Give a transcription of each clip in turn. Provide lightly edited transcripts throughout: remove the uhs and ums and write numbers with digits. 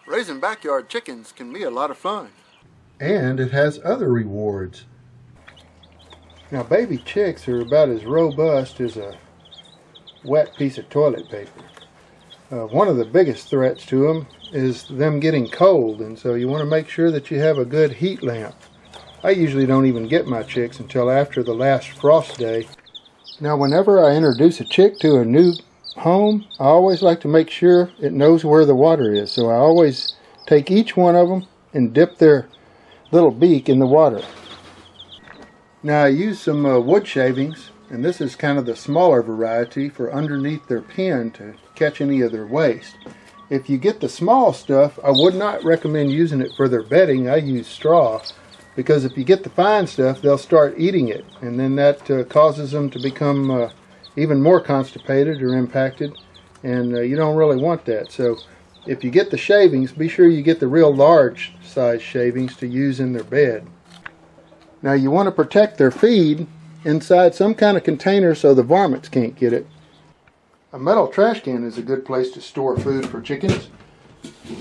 Raising backyard chickens can be a lot of fun. And it has other rewards. Now, baby chicks are about as robust as a wet piece of toilet paper. One of the biggest threats to them is them getting cold, and so you want to make sure that you have a good heat lamp. I usually don't even get my chicks until after the last frost day. Now, whenever I introduce a chick to a new home, I always like to make sure it knows where the water is. So I always take each one of them and dip their little beak in the water. Now, I use some wood shavings, and this is kind of the smaller variety for underneath their pen to catch any of their waste. If you get the small stuff, I would not recommend using it for their bedding. I use straw, because if you get the fine stuff, they'll start eating it, and then that causes them to become even more constipated or impacted, and you don't really want that. So if you get the shavings, be sure you get the real large size shavings to use in their bed. Now, you want to protect their feed inside some kind of container so the varmints can't get it. A metal trash can is a good place to store food for chickens.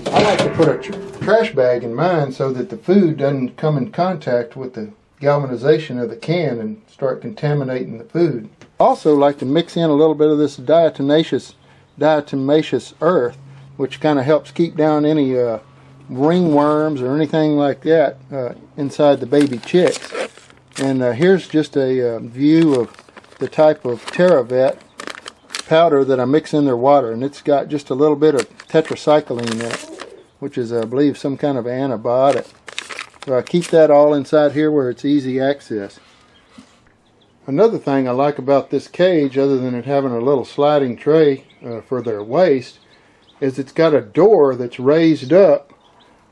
I like to put a trash bag in mine so that the food doesn't come in contact with the galvanization of the can and start contaminating the food. I also like to mix in a little bit of this diatomaceous earth, which kind of helps keep down any ringworms or anything like that inside the baby chicks. And here's just a view of the type of TerraVet powder that I mix in their water, and it's got just a little bit of tetracycline in it, which is, I believe, some kind of antibiotic. So I keep that all inside here where it's easy access. Another thing I like about this cage, other than it having a little sliding tray for their waste, is it's got a door that's raised up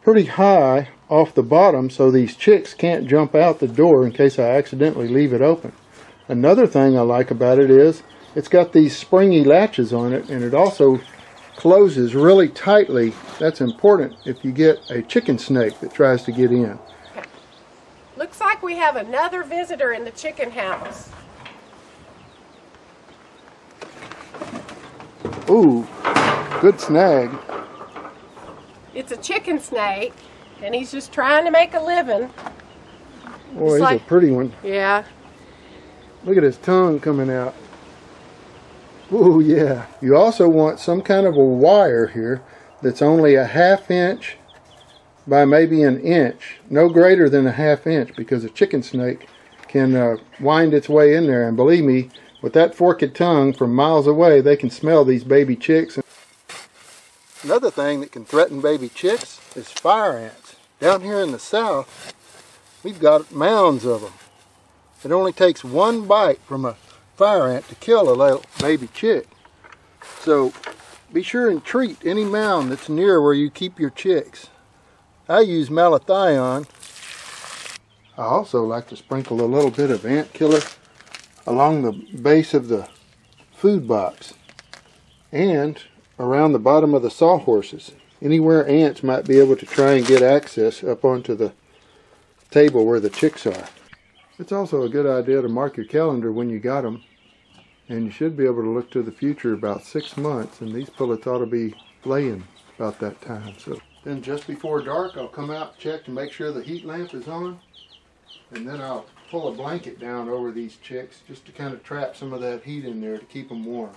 pretty high off the bottom so these chicks can't jump out the door in case I accidentally leave it open. Another thing I like about it is it's got these springy latches on it, and it also closes really tightly. That's important if you get a chicken snake that tries to get in. Looks like we have another visitor in the chicken house. Ooh, good snag. It's a chicken snake, and he's just trying to make a living. Boy, he's a pretty one. Yeah. Look at his tongue coming out. Ooh, yeah. You also want some kind of a wire here that's only a 1/2 inch by maybe an inch. No greater than a 1/2 inch, because a chicken snake can wind its way in there. And believe me, with that forked tongue from miles away, they can smell these baby chicks. Another thing that can threaten baby chicks is fire ants. Down here in the south, we've got mounds of them. It only takes one bite from a fire ant to kill a little baby chick. So be sure and treat any mound that's near where you keep your chicks. I use malathion. I also like to sprinkle a little bit of ant killer along the base of the food box and around the bottom of the sawhorses. Anywhere ants might be able to try and get access up onto the table where the chicks are. It's also a good idea to mark your calendar when you got them, and you should be able to look to the future about 6 months, and these pullets ought to be laying about that time. So then just before dark, I'll come out and check to make sure the heat lamp is on, and then I'll pull a blanket down over these chicks just to kind of trap some of that heat in there to keep them warm.